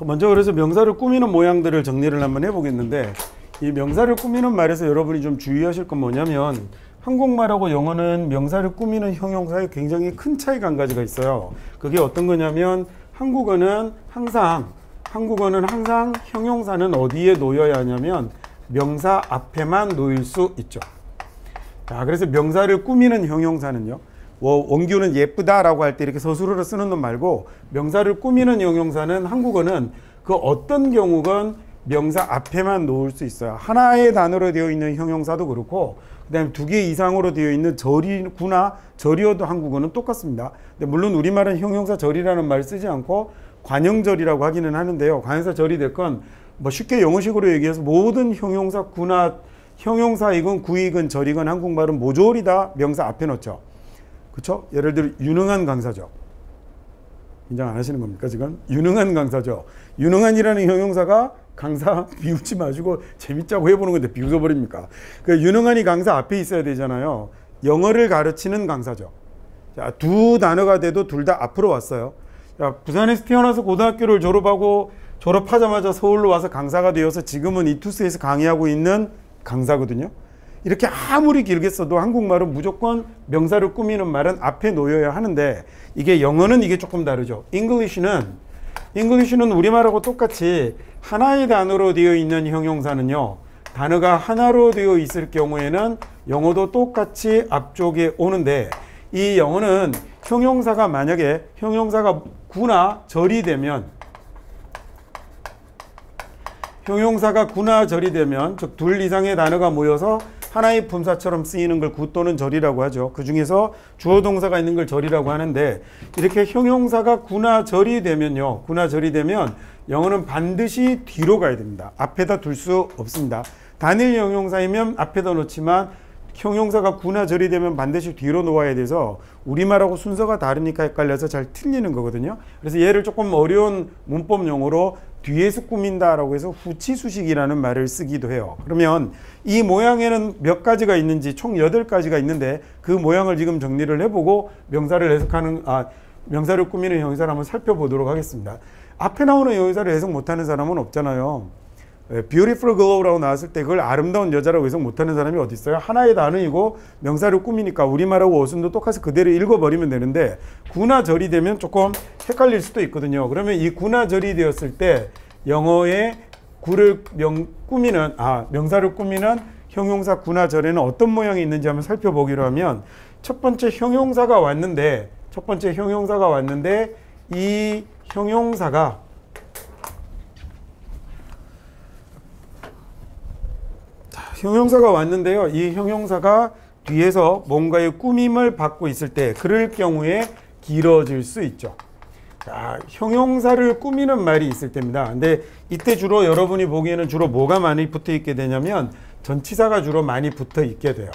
먼저 그래서 명사를 꾸미는 모양들을 정리를 한번 해보겠는데, 이 명사를 꾸미는 말에서 여러분이 좀 주의하실 건 뭐냐면, 한국말하고 영어는 명사를 꾸미는 형용사에 굉장히 큰 차이가 한 가지가 있어요. 그게 어떤 거냐면, 한국어는 항상 형용사는 어디에 놓여야 하냐면 명사 앞에만 놓일 수 있죠. 자, 그래서 명사를 꾸미는 형용사는요, 원규는 예쁘다라고 할 때 이렇게 서술어로 쓰는 놈 말고, 명사를 꾸미는 형용사는 한국어는 그 어떤 경우건 명사 앞에만 놓을 수 있어요. 하나의 단어로 되어 있는 형용사도 그렇고, 그 다음에 2개 이상으로 되어 있는 절이구나, 절이어도 한국어는 똑같습니다. 근데 물론 우리말은 형용사 절이라는 말을 쓰지 않고 관형절이라고 하기는 하는데요. 관형사 절이 됐건 뭐 쉽게 영어식으로 얘기해서 모든 형용사 구나, 형용사이건 구이건 절이건 한국말은 모조리 다 명사 앞에 놓죠. 그렇죠? 예를 들어 유능한 강사죠. 인정 안 하시는 겁니까 지금? 유능한 강사죠. 유능한이라는 형용사가 강사 비웃지 마시고 재밌자고 해보는 건데 비웃어버립니까? 그 유능한이 강사 앞에 있어야 되잖아요. 영어를 가르치는 강사죠. 자, 두 단어가 돼도 둘 다 앞으로 왔어요. 자, 부산에서 태어나서 고등학교를 졸업하자마자 서울로 와서 강사가 되어서 지금은 이투스에서 강의하고 있는 강사거든요. 이렇게 아무리 길게 써도 한국말은 무조건 명사를 꾸미는 말은 앞에 놓여야 하는데, 이게 영어는 이게 조금 다르죠. 잉글리시는 우리말하고 똑같이 하나의 단어로 되어 있는 형용사는요, 단어가 하나로 되어 있을 경우에는 영어도 똑같이 앞쪽에 오는데, 이 영어는 형용사가 만약에 형용사가 구나 절이 되면, 즉 둘 이상의 단어가 모여서 하나의 품사처럼 쓰이는 걸 구 또는 절이라고 하죠. 그 중에서 주어 동사가 있는 걸 절이라고 하는데, 이렇게 형용사가 구나 절이 되면요, 영어는 반드시 뒤로 가야 됩니다. 앞에다 둘 수 없습니다. 단일 형용사이면 앞에다 놓지만 형용사가 구나 절이 되면 반드시 뒤로 놓아야 돼서 우리말하고 순서가 다르니까 헷갈려서 잘 틀리는 거거든요. 그래서 얘를 조금 어려운 문법 용어로 뒤에서 꾸민다라고 해서 후치수식이라는 말을 쓰기도 해요. 그러면 이 모양에는 몇 가지가 있는지 총 8가지가 있는데, 그 모양을 지금 정리를 해보고 명사를 꾸미는 형용사를 한번 살펴보도록 하겠습니다. 앞에 나오는 형용사를 해석 못하는 사람은 없잖아요. beautiful girl라고 나왔을 때 그걸 아름다운 여자라고 해석 못하는 사람이 어디 있어요? 하나의 단어이고 명사를 꾸미니까 우리말하고 어순도 똑같이 그대로 읽어버리면 되는데, 구나 절이 되면 조금 헷갈릴 수도 있거든요. 그러면 이 구나 절이 되었을 때 영어의 명사를 꾸미는 형용사 구나 절에는 어떤 모양이 있는지 한번 살펴보기로 하면, 첫 번째 형용사가 왔는데 이 형용사가 왔는데요. 이 형용사가 뒤에서 뭔가의 꾸밈을 받고 있을 때, 그럴 경우에 길어질 수 있죠. 자, 형용사를 꾸미는 말이 있을 때입니다. 근데 이때 주로 여러분이 보기에는 주로 뭐가 많이 붙어 있게 되냐면 전치사가 주로 많이 붙어 있게 돼요.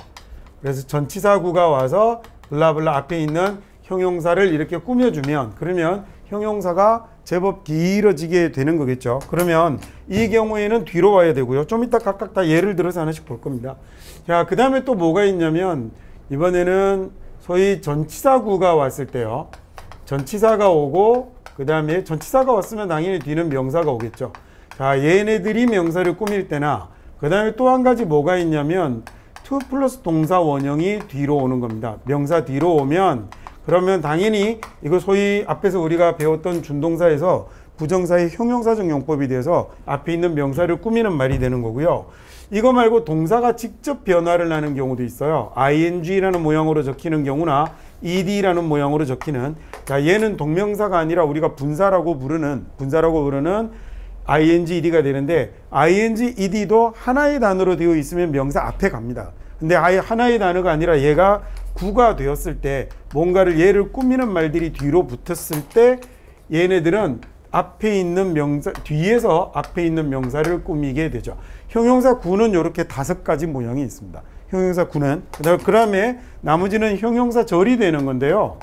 그래서 전치사구가 와서 블라블라 앞에 있는 형용사를 이렇게 꾸며주면, 그러면 형용사가 제법 길어지게 되는 거겠죠. 그러면 이 경우에는 뒤로 와야 되고요. 좀 이따 각각 다 예를 들어서 하나씩 볼 겁니다. 자, 그 다음에 또 뭐가 있냐면, 이번에는 소위 전치사구가 왔을 때요, 전치사가 오고, 그 다음에 전치사가 왔으면 당연히 뒤는 명사가 오겠죠. 자, 얘네들이 명사를 꾸밀 때나, 그 다음에 또 한 가지 뭐가 있냐면 to 플러스 동사 원형이 뒤로 오는 겁니다. 명사 뒤로 오면, 그러면 당연히 이거 소위 앞에서 우리가 배웠던 준동사에서 부정사의 형용사적 용법이 돼서 앞에 있는 명사를 꾸미는 말이 되는 거고요. 이거 말고 동사가 직접 변화를 하는 경우도 있어요. ing라는 모양으로 적히는 경우나 ed라는 모양으로 적히는, 자, 얘는 동명사가 아니라 우리가 분사라고 부르는 ing, ed가 되는데, ing, ed도 하나의 단어로 되어 있으면 명사 앞에 갑니다. 근데 아예 하나의 단어가 아니라 얘가 구가 되었을 때, 뭔가를 얘를 꾸미는 말들이 뒤로 붙었을 때 얘네들은 앞에 있는 명사, 뒤에서 앞에 있는 명사를 꾸미게 되죠. 형용사 구는 이렇게 5가지 모양이 있습니다. 형용사 구는. 그 다음에 나머지는 형용사 절이 되는 건데요.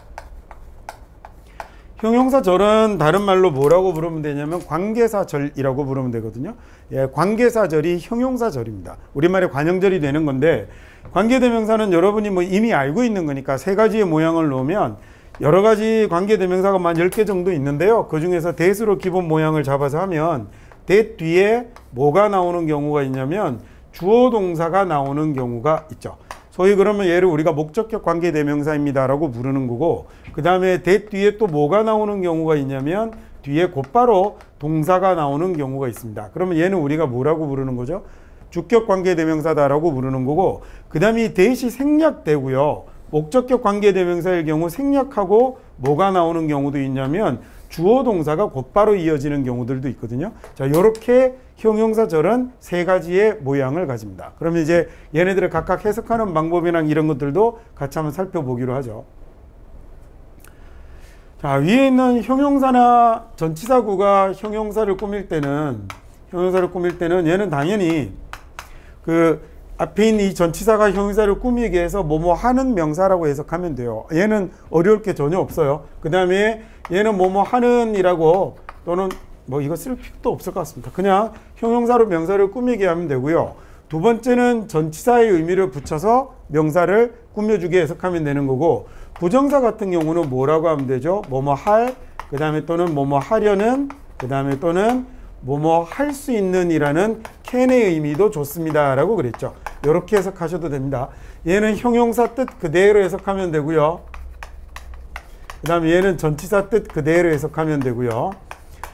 형용사 절은 다른 말로 뭐라고 부르면 되냐면 관계사절이라고 부르면 되거든요. 예, 관계사절이 형용사 절입니다. 우리말에 관형절이 되는 건데, 관계대명사는 여러분이 뭐 이미 알고 있는 거니까 3가지의 모양을 놓으면 여러 가지 관계대명사가 한 10개 정도 있는데요. 그 중에서 대수로 기본 모양을 잡아서 하면 대 뒤에 뭐가 나오는 경우가 있냐면 주어 동사가 나오는 경우가 있죠. 소위 그러면 얘를 우리가 목적격 관계대명사입니다라고 부르는 거고, 그 다음에 대 뒤에 또 뭐가 나오는 경우가 있냐면 뒤에 곧바로 동사가 나오는 경우가 있습니다. 그러면 얘는 우리가 뭐라고 부르는 거죠? 주격 관계대명사다라고 부르는 거고, 그 다음에 이 대시 생략되고요. 목적격 관계대명사일 경우 생략하고 뭐가 나오는 경우도 있냐면 주어 동사가 곧바로 이어지는 경우들도 있거든요. 자, 이렇게 형용사절은 세 가지의 모양을 가집니다. 그러면 이제 얘네들을 각각 해석하는 방법이나 이런 것들도 같이 한번 살펴보기로 하죠. 자, 위에 있는 형용사나 전치사구가 형용사를 꾸밀 때는 얘는 당연히 그 앞에 있는 이 전치사가 형용사를 꾸미기 위해서 뭐뭐 하는 명사라고 해석하면 돼요. 얘는 어려울 게 전혀 없어요. 그 다음에 얘는 뭐뭐 하는 이라고, 또는 뭐 이거 쓸 필요도 없을 것 같습니다. 그냥 형용사로 명사를 꾸미게 하면 되고요. 두 번째는 전치사의 의미를 붙여서 명사를 꾸며주게 해석하면 되는 거고, 부정사 같은 경우는 뭐라고 하면 되죠? 뭐뭐 할, 그 다음에 또는 뭐뭐 하려는, 그 다음에 또는 뭐뭐 할 수 있는 이라는 캔의 의미도 좋습니다 라고 그랬죠. 이렇게 해석하셔도 됩니다. 얘는 형용사 뜻 그대로 해석하면 되고요. 그 다음에 얘는 전치사 뜻 그대로 해석하면 되고요.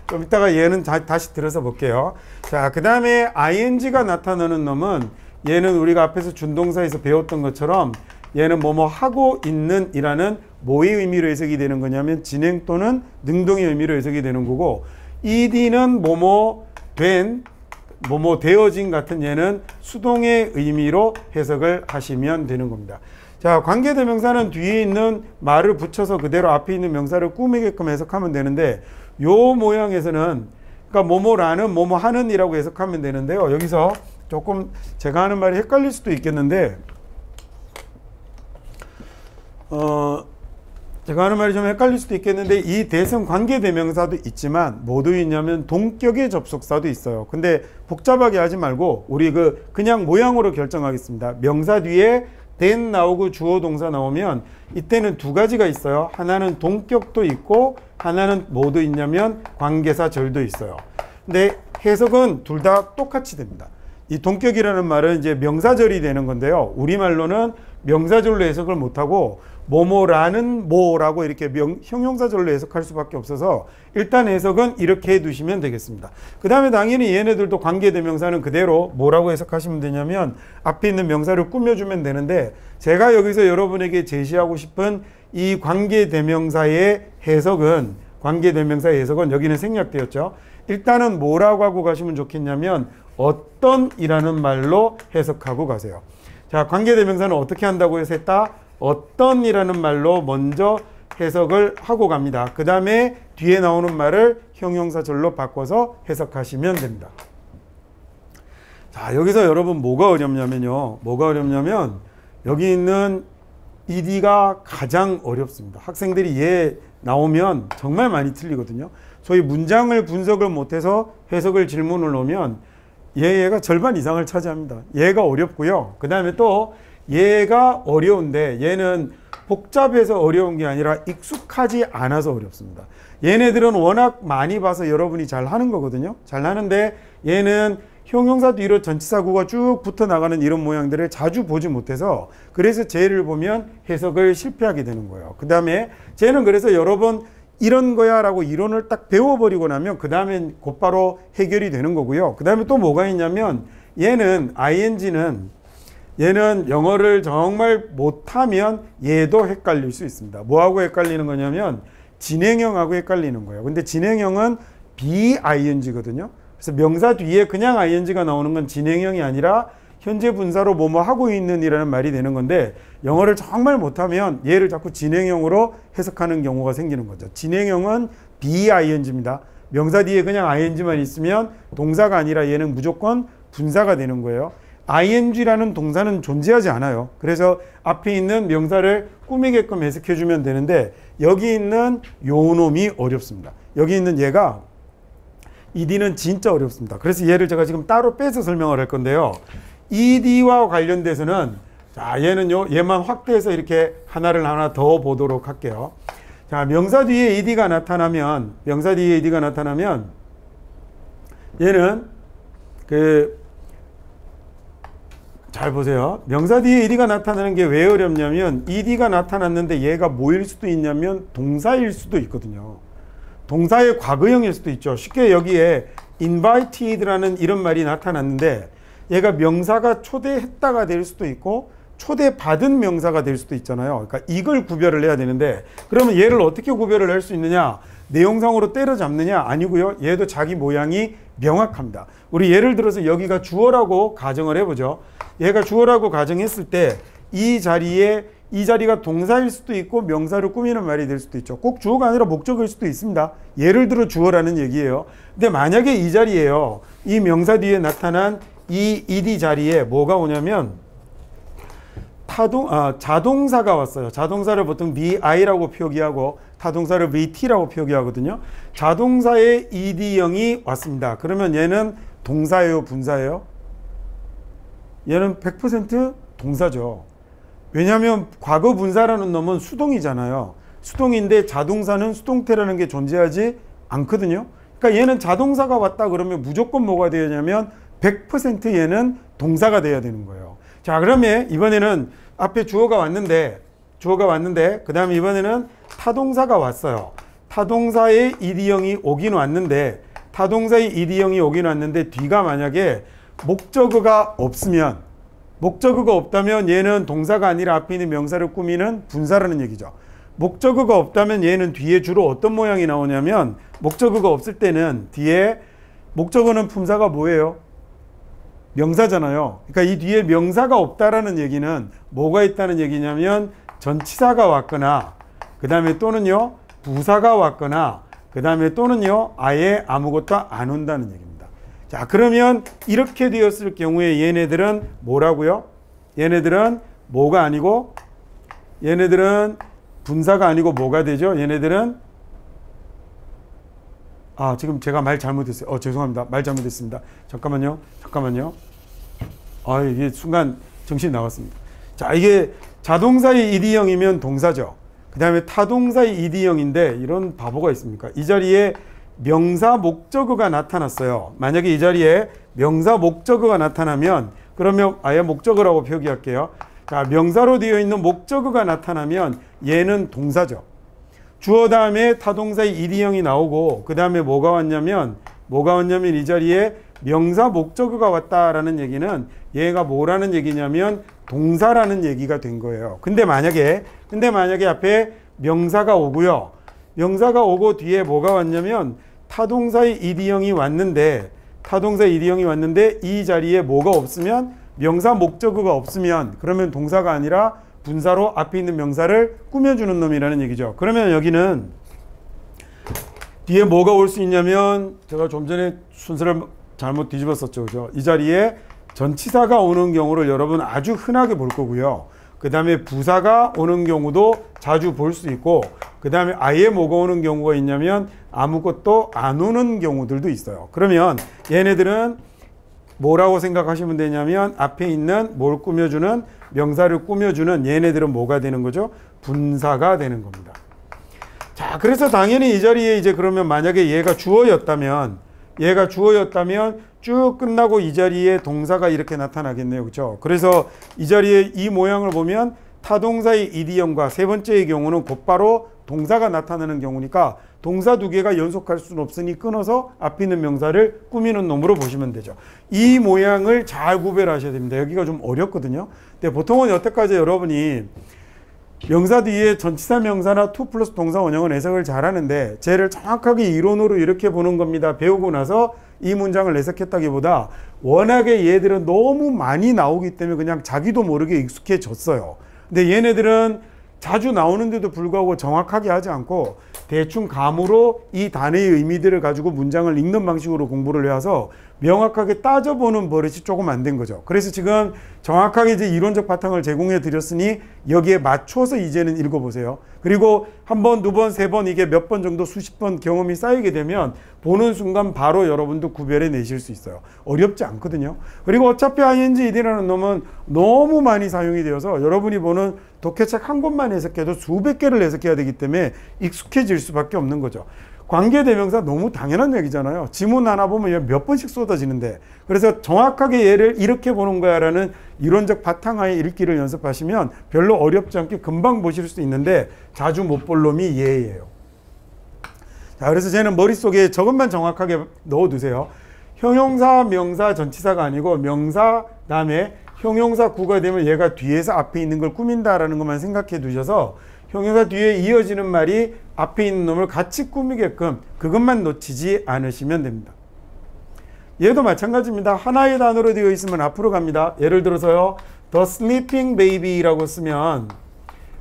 좀 이따가 얘는 다시 들어서 볼게요. 자, 그 다음에 ing가 나타나는 놈은 얘는 우리가 앞에서 준동사에서 배웠던 것처럼 얘는 뭐뭐 하고 있는 이라는 뭐의 의미로 해석이 되는 거냐면 진행 또는 능동의 의미로 해석이 되는 거고, ed는 뭐뭐 된, 뭐뭐 되어진 같은 얘는 수동의 의미로 해석을 하시면 되는 겁니다. 자, 관계대명사는 뒤에 있는 말을 붙여서 그대로 앞에 있는 명사를 꾸미게끔 해석하면 되는데, 요 모양에서는 그러니까 뭐뭐라는 뭐뭐 하는 이라고 해석하면 되는데요. 여기서 조금 제가 하는 말이 헷갈릴 수도 있겠는데, 제가 하는 말이 좀 헷갈릴 수도 있겠는데, 이 대성 관계대명사도 있지만 뭐도 있냐면 동격의 접속사도 있어요. 근데 복잡하게 하지 말고 우리 그냥 모양으로 결정하겠습니다. 명사 뒤에 된 나오고 주어 동사 나오면 이때는 두 가지가 있어요. 하나는 동격도 있고 하나는 뭐도 있냐면 관계사절도 있어요. 근데 해석은 둘 다 똑같이 됩니다. 이 동격이라는 말은 이제 명사절이 되는 건데요. 우리말로는 명사절로 해석을 못하고 뭐뭐라는 뭐라고 이렇게 형용사절로 해석할 수밖에 없어서 일단 해석은 이렇게 해두시면 되겠습니다. 그 다음에 당연히 얘네들도 관계대명사는 그대로 뭐라고 해석하시면 되냐면 앞에 있는 명사를 꾸며주면 되는데, 제가 여기서 여러분에게 제시하고 싶은 이 관계대명사의 해석은 여기는 생략되었죠. 일단은 뭐라고 하고 가시면 좋겠냐면 어떤 이라는 말로 해석하고 가세요. 자, 관계대명사는 어떻게 한다고 해서 했다? 어떤 이라는 말로 먼저 해석을 하고 갑니다. 그 다음에 뒤에 나오는 말을 형용사절로 바꿔서 해석하시면 됩니다. 자, 여기서 여러분 뭐가 어렵냐면요. 여기 있는 ed가 가장 어렵습니다. 학생들이 얘 나오면 정말 많이 틀리거든요. 소위 문장을 분석을 못해서 해석을 질문을 놓으면 얘가 절반 이상을 차지합니다. 얘가 어렵고요. 그 다음에 또 얘가 어려운데 얘는 복잡해서 어려운 게 아니라 익숙하지 않아서 어렵습니다. 얘네들은 워낙 많이 봐서 여러분이 잘 하는 거거든요. 잘 하는데 얘는 형용사 뒤로 전치사구가 쭉 붙어 나가는 이런 모양들을 자주 보지 못해서, 그래서 쟤를 보면 해석을 실패하게 되는 거예요. 그 다음에 쟤는 그래서 여러 번 이런 거야 라고 이론을 딱 배워버리고 나면 그 다음엔 곧바로 해결이 되는 거고요. 그 다음에 또 뭐가 있냐면 얘는 얘는 영어를 정말 못하면 얘도 헷갈릴 수 있습니다. 뭐하고 헷갈리는 거냐면 진행형하고 헷갈리는 거예요. 근데 진행형은 BING거든요. 그래서 명사 뒤에 그냥 ING가 나오는 건 진행형이 아니라 현재 분사로 뭐뭐 하고 있는 이라는 말이 되는 건데, 영어를 정말 못하면 얘를 자꾸 진행형으로 해석하는 경우가 생기는 거죠. 진행형은 BING입니다. 명사 뒤에 그냥 ING만 있으면 동사가 아니라 얘는 무조건 분사가 되는 거예요. ing라는 동사는 존재하지 않아요. 그래서 앞에 있는 명사를 꾸미게끔 해석해주면 되는데, 여기 있는 요 놈이 어렵습니다. 여기 있는 얘가 ed는 진짜 어렵습니다. 그래서 얘를 제가 지금 따로 빼서 설명을 할 건데요. ed와 관련돼서는 자, 얘만 확대해서 이렇게 하나 더 보도록 할게요. 자, 명사 뒤에 ed가 나타나면, 얘는 잘 보세요. 명사 뒤에 ed가 나타나는 게 왜 어렵냐면 ed가 나타났는데 얘가 뭐일 수도 있냐면 동사일 수도 있거든요. 동사의 과거형일 수도 있죠. 쉽게 여기에 invited라는 이런 말이 나타났는데 얘가 명사가 초대했다가 될 수도 있고 초대받은 명사가 될 수도 있잖아요. 그러니까 이걸 구별을 해야 되는데 그러면 얘를 어떻게 구별을 할 수 있느냐? 내용상으로 때려잡느냐? 아니고요. 얘도 자기 모양이 명확합니다. 우리 예를 들어서 여기가 주어라고 가정을 해보죠. 얘가 주어라고 가정했을 때 이 자리가 동사일 수도 있고 명사를 꾸미는 말이 될 수도 있죠. 꼭 주어가 아니라 목적일 수도 있습니다. 예를 들어 주어라는 얘기예요. 근데 만약에 이 자리에요. 이 명사 뒤에 나타난 이 ed 자리에 뭐가 오냐면 자동사가 왔어요. 자동사를 보통 VI라고 표기하고 타동사를 VT라고 표기하거든요. 자동사의 ed형이 왔습니다. 그러면 얘는 동사예요, 분사예요? 얘는 100% 동사죠. 왜냐하면 과거 분사라는 놈은 수동이잖아요. 수동인데 자동사는 수동태라는 게 존재하지 않거든요. 그러니까 얘는 자동사가 왔다 그러면 무조건 뭐가 되냐면 100% 얘는 동사가 돼야 되는 거예요. 자, 그러면 이번에는 앞에 주어가 왔는데 그 다음에 이번에는 타동사가 왔어요. 타동사의 ed형이 오긴 왔는데 뒤가 만약에 목적어가 없다면 얘는 동사가 아니라 앞에 있는 명사를 꾸미는 분사라는 얘기죠. 목적어가 없다면 얘는 뒤에 주로 어떤 모양이 나오냐면 목적어가 없을 때는 뒤에 목적어는 품사가 뭐예요? 명사잖아요. 그러니까 이 뒤에 명사가 없다라는 얘기는 뭐가 있다는 얘기냐면 전치사가 왔거나 그 다음에 또는요 부사가 왔거나 그 다음에 또는요 아예 아무것도 안 온다는 얘기입니다. 자, 그러면 이렇게 되었을 경우에 얘네들은 뭐라고요? 얘네들은 분사가 아니고 뭐가 되죠? 얘네들은 지금 제가 말 잘못했어요. 죄송합니다. 말 잘못했습니다. 잠깐만요. 이게 순간 정신이 나갔습니다. 자, 이게 자동사의 ed형이면 동사죠. 그 다음에 타동사의 ed형인데 이런 바보가 있습니까? 이 자리에 명사 목적어가 나타났어요. 만약에 이 자리에 명사 목적어가 나타나면 그러면 아예 목적어라고 표기할게요. 자, 명사로 되어 있는 목적어가 나타나면 얘는 동사죠. 주어 다음에 타동사의 ed형이 나오고 그 다음에 뭐가 왔냐면 이 자리에 명사 목적어가 왔다라는 얘기는 얘가 뭐라는 얘기냐면 동사라는 얘기가 된 거예요. 근데 만약에 앞에 명사가 오고요. 명사가 오고 뒤에 뭐가 왔냐면 타동사의 ed형이 왔는데 이 자리에 뭐가 없으면 명사 목적어가 없으면 그러면 동사가 아니라 분사로 앞에 있는 명사를 꾸며주는 놈이라는 얘기죠. 그러면 여기는 뒤에 뭐가 올 수 있냐면 제가 좀 전에 순서를 잘못 뒤집었었죠. 그죠? 이 자리에 전치사가 오는 경우를 여러분 아주 흔하게 볼 거고요. 그 다음에 부사가 오는 경우도 자주 볼 수 있고 그 다음에 아예 뭐가 오는 경우가 있냐면 아무것도 안 오는 경우들도 있어요. 그러면 얘네들은 뭐라고 생각하시면 되냐면 앞에 있는 뭘 꾸며주는 명사를 꾸며주는 얘네들은 뭐가 되는 거죠? 분사가 되는 겁니다. 자, 그래서 당연히 이 자리에 이제 그러면 만약에 얘가 주어였다면 쭉 끝나고 이 자리에 동사가 이렇게 나타나겠네요. 그렇죠? 그래서 이 자리에 이 모양을 보면 타동사의 ed형과 세 번째의 경우는 곧바로 동사가 나타나는 경우니까 동사 두 개가 연속할 수는 없으니 끊어서 앞에 있는 명사를 꾸미는 놈으로 보시면 되죠. 이 모양을 잘 구별하셔야 됩니다. 여기가 좀 어렵거든요. 근데 보통은 여태까지 여러분이 명사 뒤에 전치사 명사나 to 플러스 동사 원형은 해석을 잘하는데 쟤를 정확하게 이론으로 이렇게 보는 겁니다. 배우고 나서 이 문장을 해석했다기보다 워낙에 얘들은 너무 많이 나오기 때문에 그냥 자기도 모르게 익숙해졌어요. 근데 얘네들은 자주 나오는데도 불구하고 정확하게 하지 않고 대충 감으로 이 단어의 의미들을 가지고 문장을 읽는 방식으로 공부를 해와서 명확하게 따져보는 버릇이 조금 안 된 거죠. 그래서 지금 정확하게 이제 이론적 바탕을 제공해 드렸으니 여기에 맞춰서 이제는 읽어보세요. 그리고 한 번, 두 번, 세 번 이게 몇 번 정도 수십 번 경험이 쌓이게 되면 보는 순간 바로 여러분도 구별해 내실 수 있어요. 어렵지 않거든요. 그리고 어차피 ing, ed라는 놈은 너무 많이 사용이 되어서 여러분이 보는 독해책 한 권만 해석해도 수백 개를 해석해야 되기 때문에 익숙해질 수밖에 없는 거죠. 관계대명사 너무 당연한 얘기잖아요. 지문 하나 보면 몇 번씩 쏟아지는데, 그래서 정확하게 얘를 이렇게 보는 거야 라는 이론적 바탕하에 읽기를 연습하시면 별로 어렵지 않게 금방 보실 수 있는데 자주 못 볼 놈이 얘예요. 자, 그래서 쟤는 머릿속에 저것만 정확하게 넣어두세요. 형용사, 명사, 전치사가 아니고 명사 다음에 형용사 구가 되면 얘가 뒤에서 앞에 있는 걸 꾸민다라는 것만 생각해 두셔서 형용사 뒤에 이어지는 말이 앞에 있는 놈을 같이 꾸미게끔 그것만 놓치지 않으시면 됩니다. 얘도 마찬가지입니다. 하나의 단어로 되어 있으면 앞으로 갑니다. 예를 들어서요, The sleeping baby라고 쓰면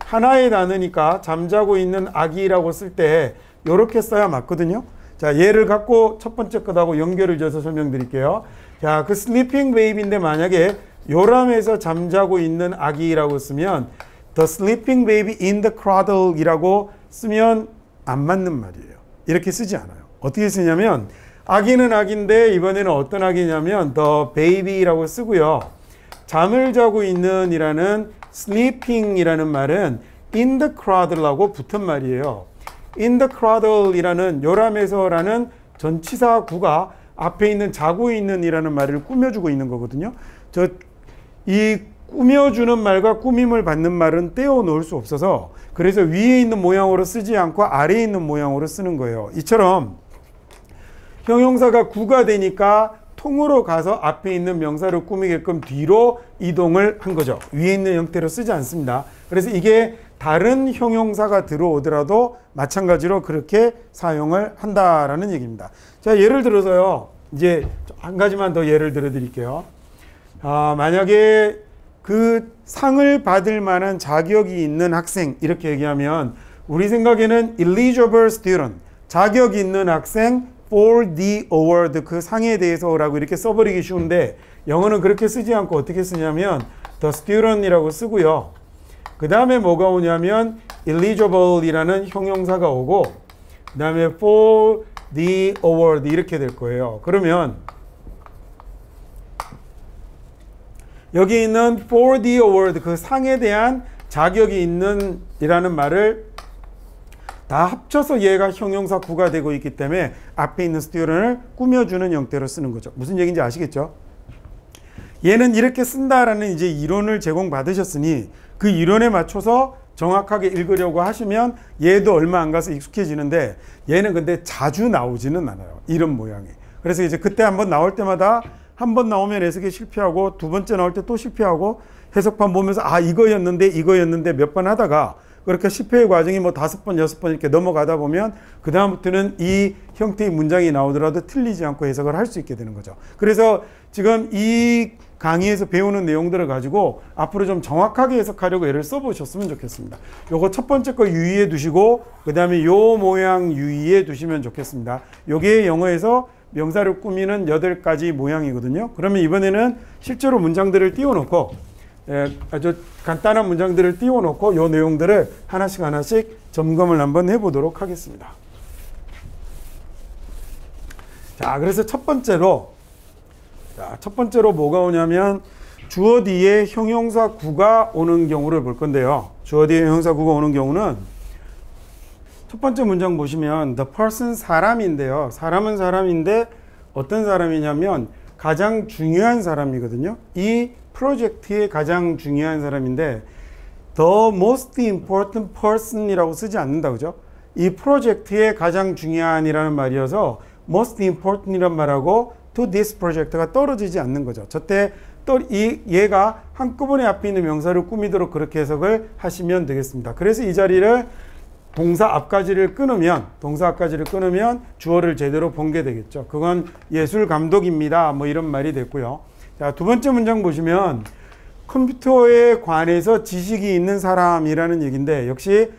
하나의 단어니까 잠자고 있는 아기라고 쓸 때 이렇게 써야 맞거든요. 자, 얘를 갖고 첫 번째 것하고 연결을 지어서 설명드릴게요. 자, 그 sleeping baby인데 만약에 요람에서 잠자고 있는 아기라고 쓰면 The sleeping baby in the cradle 이라고 쓰면 안 맞는 말이에요. 이렇게 쓰지 않아요. 어떻게 쓰냐면 아기는 아기인데 이번에는 어떤 아기냐면 the baby라고 쓰고요. 잠을 자고 있는 이라는 sleeping 이라는 말은 in the cradle하고 붙은 말이에요. in the cradle 이라는 요람에서라는 전치사 구가 앞에 있는 자고 있는 이라는 말을 꾸며주고 있는 거거든요. 이 꾸며주는 말과 꾸밈을 받는 말은 떼어 놓을 수 없어서 그래서 위에 있는 모양으로 쓰지 않고 아래에 있는 모양으로 쓰는 거예요. 이처럼 형용사가 구가 되니까 통으로 가서 앞에 있는 명사를 꾸미게끔 뒤로 이동을 한 거죠. 위에 있는 형태로 쓰지 않습니다. 그래서 이게 다른 형용사가 들어오더라도 마찬가지로 그렇게 사용을 한다라는 얘기입니다. 자, 예를 들어서요. 이제 한 가지만 더 예를 들어 드릴게요. 만약에 그 상을 받을 만한 자격이 있는 학생 이렇게 얘기하면 우리 생각에는 eligible student, 자격이 있는 학생 for the award, 그 상에 대해서라고 이렇게 써버리기 쉬운데 영어는 그렇게 쓰지 않고 어떻게 쓰냐면 the student이라고 쓰고요. 그 다음에 뭐가 오냐면 eligible이라는 형용사가 오고 그 다음에 for the award 이렇게 될 거예요. 그러면 여기 있는 for the award, 그 상에 대한 자격이 있는 이라는 말을 다 합쳐서 얘가 형용사 구가 되고 있기 때문에 앞에 있는 student을 꾸며주는 형태로 쓰는 거죠. 무슨 얘기인지 아시겠죠? 얘는 이렇게 쓴다라는 이제 이론을 제공받으셨으니 그 이론에 맞춰서 정확하게 읽으려고 하시면 얘도 얼마 안 가서 익숙해지는데 얘는 근데 자주 나오지는 않아요. 이런 모양이. 그래서 이제 그때 한번 나올 때마다 한 번 나오면 해석에 실패하고 두 번째 나올 때 또 실패하고 해석판 보면서 아 이거였는데 몇 번 하다가 그렇게 실패의 과정이 뭐 5번, 6번 이렇게 넘어가다 보면 그 다음부터는 이 형태의 문장이 나오더라도 틀리지 않고 해석을 할 수 있게 되는 거죠. 그래서 지금 이 강의에서 배우는 내용들을 가지고 앞으로 좀 정확하게 해석하려고 애를 써보셨으면 좋겠습니다. 요거 첫 번째 거 유의해 두시고 그 다음에 요 모양 유의해 두시면 좋겠습니다. 요게 영어에서 명사를 꾸미는 8가지 모양이거든요. 그러면 이번에는 실제로 문장들을 띄워놓고 아주 간단한 문장들을 띄워놓고 요 내용들을 하나씩 점검을 한번 해보도록 하겠습니다. 자, 그래서 첫 번째로 뭐가 오냐면 주어 뒤에 형용사 구가 오는 경우를 볼 건데요. 주어 뒤에 형용사 구가 오는 경우는 첫 번째 문장 보시면 the person 사람인데요. 사람은 사람인데 어떤 사람이냐면 가장 중요한 사람이거든요. 이 프로젝트의 가장 중요한 사람인데 the most important person이라고 쓰지 않는다, 그죠? 이 프로젝트의 가장 중요한이라는 말이어서 most importan이란 말하고 to this project가 떨어지지 않는 거죠. 저때 얘가 한꺼번에 앞에 있는 명사를 꾸미도록 그렇게 해석을 하시면 되겠습니다. 그래서 이 자리를 동사 앞까지를 끊으면 주어를 제대로 본 게 되겠죠. 그건 예술 감독입니다. 뭐 이런 말이 됐고요. 자, 두 번째 문장 보시면 컴퓨터에 관해서 지식이 있는 사람이라는 얘기인데 역시 a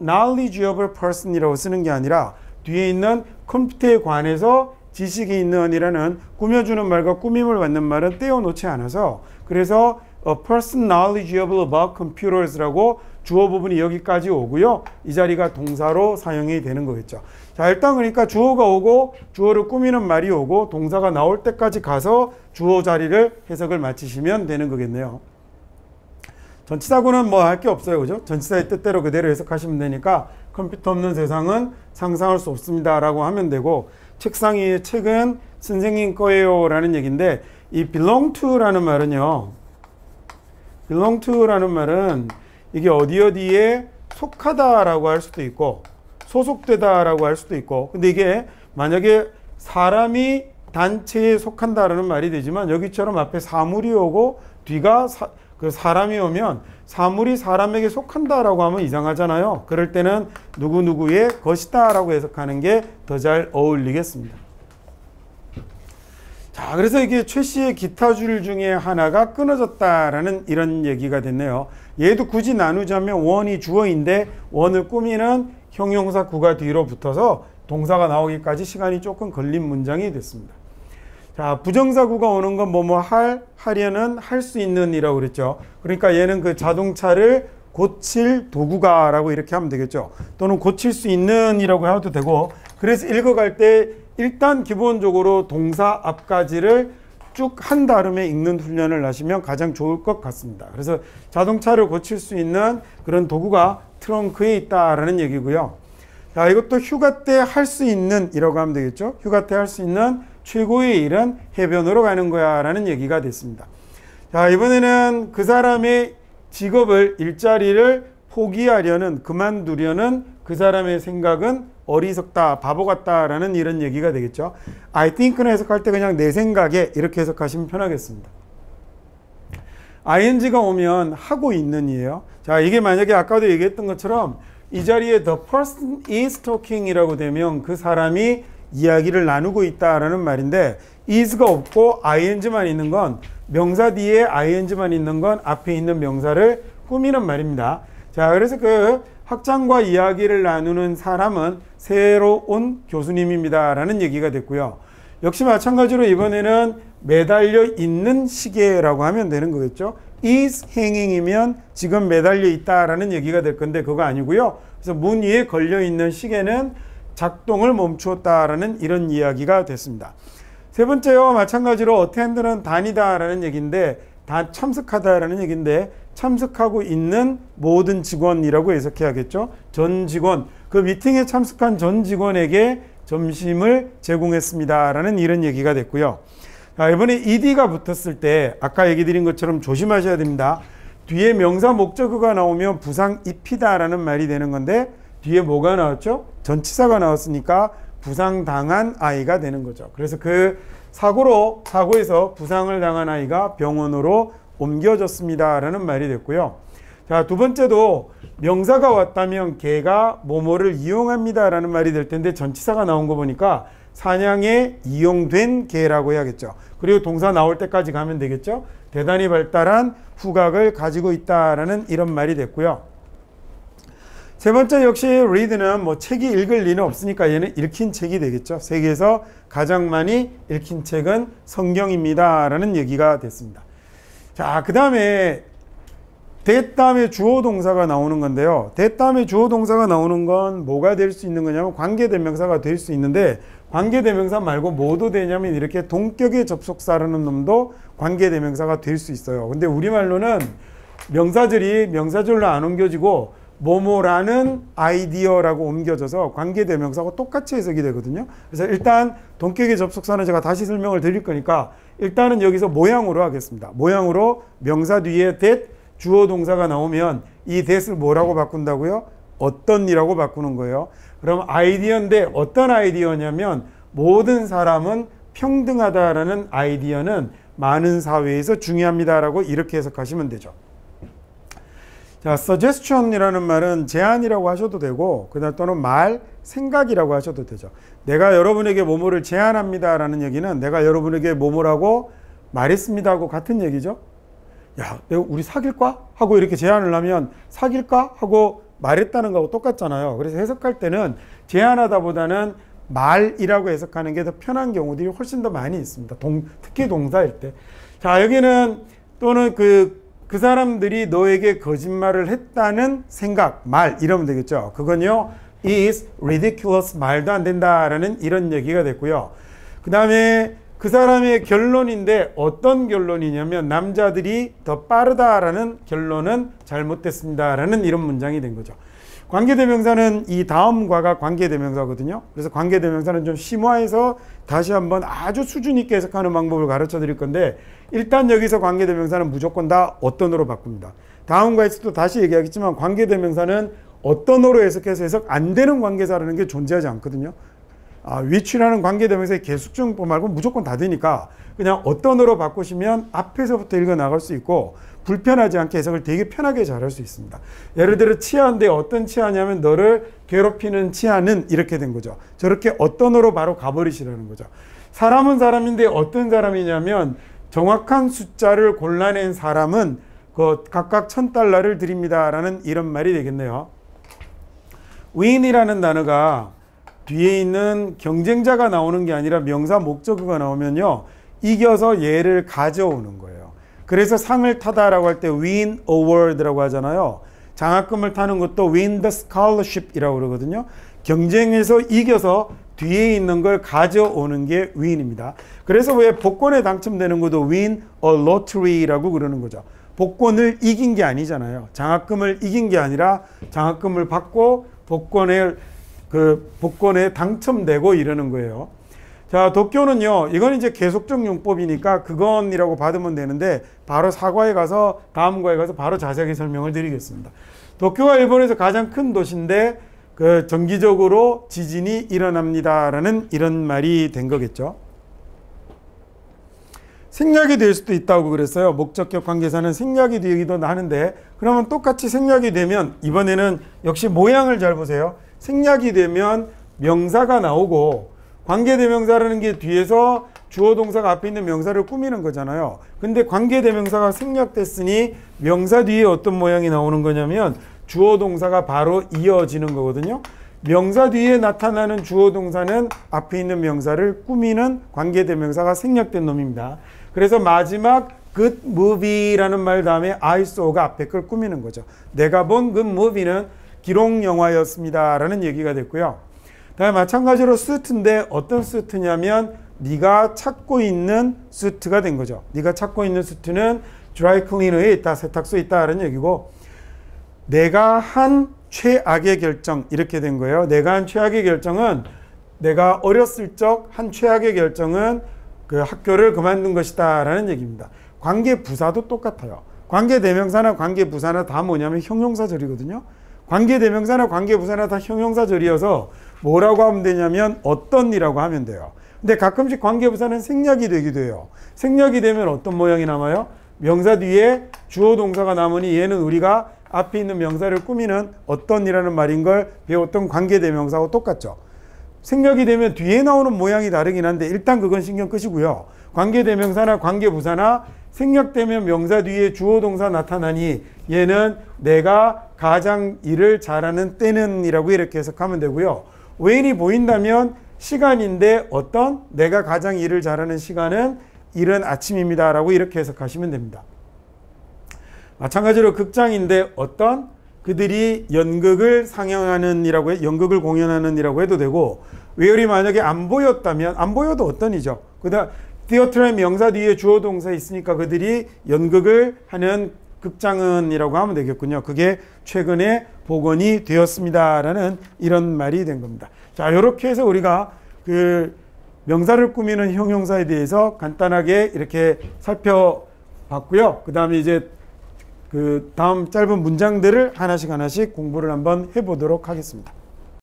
knowledgeable person이라고 쓰는 게 아니라 뒤에 있는 컴퓨터에 관해서 지식이 있는이라는 꾸며주는 말과 꾸밈을 받는 말은 떼어놓지 않아서 그래서 a person knowledgeable about computers라고 주어 부분이 여기까지 오고요. 이 자리가 동사로 사용이 되는 거겠죠. 자, 일단 그러니까 주어가 오고 주어를 꾸미는 말이 오고 동사가 나올 때까지 가서 주어 자리를 해석을 마치시면 되는 거겠네요. 전치사구는 뭐 할 게 없어요. 그죠? 전치사의 뜻대로 그대로 해석하시면 되니까 컴퓨터 없는 세상은 상상할 수 없습니다 라고 하면 되고, 책상 위의 책은 선생님 거예요 라는 얘기인데, 이 belong to라는 말은요, belong to라는 말은 이게 어디에 속하다 라고 할 수도 있고 소속되다 라고 할 수도 있고, 근데 이게 만약에 사람이 단체에 속한다라는 말이 되지만, 여기처럼 앞에 사물이 오고 뒤가 그 사람이 오면 사물이 사람에게 속한다라고 하면 이상하잖아요. 그럴 때는 누구누구의 것이다라고 해석하는 게 더 잘 어울리겠습니다. 자, 그래서 이게 최 씨의 기타 줄 중에 하나가 끊어졌다라는 이런 얘기가 됐네요. 얘도 굳이 나누자면 원이 주어인데 원을 꾸미는 형용사 구가 뒤로 붙어서 동사가 나오기까지 시간이 조금 걸린 문장이 됐습니다. 자, 부정사구가 오는 건 뭐뭐 하려는 할 수 있는 이라고 그랬죠. 그러니까 얘는 그 자동차를 고칠 도구가 라고 이렇게 하면 되겠죠. 또는 고칠 수 있는 이라고 해도 되고, 그래서 읽어갈 때 일단 기본적으로 동사 앞까지를 쭉 한 다음에 읽는 훈련을 하시면 가장 좋을 것 같습니다. 그래서 자동차를 고칠 수 있는 그런 도구가 트렁크에 있다라는 얘기고요. 자, 이것도 휴가 때 할 수 있는 이라고 하면 되겠죠. 휴가 때 할 수 있는 최고의 일은 해변으로 가는 거야 라는 얘기가 됐습니다. 자, 이번에는 그 사람의 직업을, 일자리를 포기하려는, 그만두려는 그 사람의 생각은 어리석다, 바보 같다라는 이런 얘기가 되겠죠. I think는 해석할 때 그냥 내 생각에 이렇게 해석하시면 편하겠습니다. ing가 오면 하고 있는 이에요. 자, 이게 만약에 아까도 얘기했던 것처럼 이 자리에 the person is talking 이라고 되면 그 사람이 이야기를 나누고 있다라는 말인데, is가 없고 ing만 있는 건, 명사 뒤에 ing만 있는 건 앞에 있는 명사를 꾸미는 말입니다. 자, 그래서 그 학장과 이야기를 나누는 사람은 새로 온 교수님입니다 라는 얘기가 됐고요. 역시 마찬가지로 이번에는 매달려 있는 시계라고 하면 되는 거겠죠. is hanging이면 지금 매달려 있다라는 얘기가 될 건데 그거 아니고요. 그래서 문 위에 걸려 있는 시계는 작동을 멈추었다라는 이런 이야기가 됐습니다. 세 번째와 마찬가지로 attend는 다니다라는 얘기인데, 다 참석하다라는 얘기인데, 참석하고 있는 모든 직원이라고 해석해야겠죠. 전 직원, 그 미팅에 참석한 전 직원에게 점심을 제공했습니다라는 이런 얘기가 됐고요. 자, 이번에 ed가 붙었을 때 아까 얘기 드린 것처럼 조심하셔야 됩니다. 뒤에 명사 목적어가 나오면 부상 입히다라는 말이 되는 건데, 뒤에 뭐가 나왔죠? 전치사가 나왔으니까 부상당한 아이가 되는 거죠. 그래서 그 사고에서 부상을 당한 아이가 병원으로 옮겨졌습니다 라는 말이 됐고요. 자, 두 번째도 명사가 왔다면 걔가 뭐뭐를 이용합니다 라는 말이 될 텐데, 전치사가 나온 거 보니까 사냥에 이용된 개라고 해야겠죠. 그리고 동사 나올 때까지 가면 되겠죠. 대단히 발달한 후각을 가지고 있다라는 이런 말이 됐고요. 세 번째 역시 read는 뭐 책이 읽을 리는 없으니까 얘는 읽힌 책이 되겠죠. 세계에서 가장 많이 읽힌 책은 성경입니다 라는 얘기가 됐습니다. 자, 그 다음에 that 다음에 주어 동사가 나오는 건데요. that 다음에 주어 동사가 나오는 건 뭐가 될 수 있는 거냐면 관계대명사가 될 수 있는데, 관계대명사 말고 뭐도 되냐면 이렇게 동격의 접속사라는 놈도 관계대명사가 될 수 있어요. 근데 우리말로는 명사절이 명사절로 안 옮겨지고 뭐뭐라는 아이디어라고 옮겨져서 관계대명사하고 똑같이 해석이 되거든요. 그래서 일단 동격의 접속사는 제가 다시 설명을 드릴 거니까 일단은 여기서 모양으로 하겠습니다. 모양으로 명사 뒤에 that 주어 동사가 나오면 이 that을 뭐라고 바꾼다고요? 어떤 이라고 바꾸는 거예요. 그럼 아이디어인데 어떤 아이디어냐면 모든 사람은 평등하다라는 아이디어는 많은 사회에서 중요합니다라고 이렇게 해석하시면 되죠. 자, suggestion이라는 말은 제안이라고 하셔도 되고, 그다음 또는 생각이라고 하셔도 되죠. 내가 여러분에게 뭐뭐를 제안합니다라는 얘기는 내가 여러분에게 뭐뭐라고 말했습니다 하고 같은 얘기죠. 야, 내가 우리 사귈까? 하고 이렇게 제안을 하면 사귈까? 하고 말했다는 거하고 똑같잖아요. 그래서 해석할 때는 제안하다 보다는 말이라고 해석하는 게 더 편한 경우들이 훨씬 더 많이 있습니다. 특히 동사일 때. 자, 여기는 또는 그 사람들이 너에게 거짓말을 했다는 생각, 말 이러면 되겠죠. 그건요, is ridiculous, 말도 안 된다라는 이런 얘기가 됐고요. 그 다음에 그 사람의 결론인데 어떤 결론이냐면 남자들이 더 빠르다라는 결론은 잘못됐습니다라는 이런 문장이 된 거죠. 관계대명사는 이 다음과가 관계대명사거든요. 그래서 관계대명사는 좀 심화해서 다시 한번 아주 수준 있게 해석하는 방법을 가르쳐 드릴 건데, 일단 여기서 관계대명사는 무조건 다 어떤으로 바꿉니다. 다음과 에서도 다시 얘기하겠지만 관계대명사는 어떤으로 해석해서 해석 안 되는 관계사라는 게 존재하지 않거든요. which라는 관계대명사의 계속적용법 말고 무조건 다 되니까 그냥 어떤으로 바꾸시면 앞에서부터 읽어 나갈 수 있고 불편하지 않게 해석을 되게 편하게 잘할 수 있습니다. 예를 들어 치아인데 어떤 치아냐면 너를 괴롭히는 치아는 이렇게 된 거죠. 저렇게 어떤으로 바로 가버리시라는 거죠. 사람은 사람인데 어떤 사람이냐면 정확한 숫자를 골라낸 사람은 그 각각 $1,000를 드립니다라는 이런 말이 되겠네요. win이라는 단어가 뒤에 있는 경쟁자가 나오는 게 아니라 명사 목적어가 나오면요, 이겨서 얘를 가져오는 거예요. 그래서 상을 타다라고 할 때 win award라고 하잖아요. 장학금을 타는 것도 win the scholarship이라고 그러거든요. 경쟁에서 이겨서 뒤에 있는 걸 가져오는 게 win입니다. 그래서 왜 복권에 당첨되는 것도 win a lottery라고 그러는 거죠. 복권을 이긴 게 아니잖아요. 장학금을 이긴 게 아니라 장학금을 받고 복권에 당첨되고 이러는 거예요. 자, 도쿄는요, 이건 이제 계속적 용법이니까 그건이라고 받으면 되는데 바로 사과에 가서 다음과에 가서 바로 자세하게 설명을 드리겠습니다. 도쿄가 일본에서 가장 큰 도시인데 정기적으로 지진이 일어납니다라는 이런 말이 된 거겠죠. 생략이 될 수도 있다고 그랬어요. 목적격 관계사는 생략이 되기도 하는데, 그러면 똑같이 생략이 되면 이번에는 역시 모양을 잘 보세요. 생략이 되면 명사가 나오고 관계대명사라는 게 뒤에서 주어 동사가 앞에 있는 명사를 꾸미는 거잖아요. 근데 관계대명사가 생략됐으니 명사 뒤에 어떤 모양이 나오는 거냐면 주어 동사가 바로 이어지는 거거든요. 명사 뒤에 나타나는 주어 동사는 앞에 있는 명사를 꾸미는 관계대명사가 생략된 놈입니다. 그래서 마지막 good movie라는 말 다음에 I saw가 앞에 걸 꾸미는 거죠. 내가 본 good movie는 기록 영화였습니다 라는 얘기가 됐고요. 다음에 마찬가지로 수트인데 어떤 수트냐면 네가 찾고 있는 수트가 된 거죠. 네가 찾고 있는 수트는 드라이 클리너에 있다, 세탁소에 있다라는 얘기고, 내가 한 최악의 결정 이렇게 된 거예요. 내가 한 최악의 결정은 내가 어렸을 적 한 최악의 결정은 그 학교를 그만둔 것이다 라는 얘기입니다. 관계 부사도 똑같아요. 관계 대명사나 관계 부사나 다 뭐냐면 형용사절이거든요. 관계 대명사나 관계 부사나 다 형용사절이어서 뭐라고 하면 되냐면 어떤 이라고 하면 돼요. 근데 가끔씩 관계 부사는 생략이 되기도 해요. 생략이 되면 어떤 모양이 남아요? 명사 뒤에 주어 동사가 남으니 얘는 우리가 앞에 있는 명사를 꾸미는 어떤 이라는 말인 걸 배웠던 관계 대명사하고 똑같죠. 생략이 되면 뒤에 나오는 모양이 다르긴 한데 일단 그건 신경 끄시고요. 관계대명사나 관계부사나 생략되면 명사 뒤에 주어 동사 나타나니 얘는 내가 가장 일을 잘하는 때는 이라고 이렇게 해석하면 되고요. when이 보인다면 시간인데 어떤 내가 가장 일을 잘하는 시간은 이른 아침입니다 라고 이렇게 해석하시면 됩니다. 마찬가지로 극장인데 어떤 그들이 연극을 상영하는 이라고 해, 연극을 공연하는 이라고 해도 되고, where이 만약에 안 보였다면 안 보여도 어떤이죠. 그다음 theater의 명사 뒤에 주어 동사 있으니까 그들이 연극을 하는 극장은 이라고 하면 되겠군요. 그게 최근에 복원이 되었습니다라는 이런 말이 된 겁니다. 자, 이렇게 해서 우리가 그 명사를 꾸미는 형용사에 대해서 간단하게 이렇게 살펴봤고요. 그다음에 이제 그 다음 짧은 문장들을 하나씩 공부를 한번 해보도록 하겠습니다.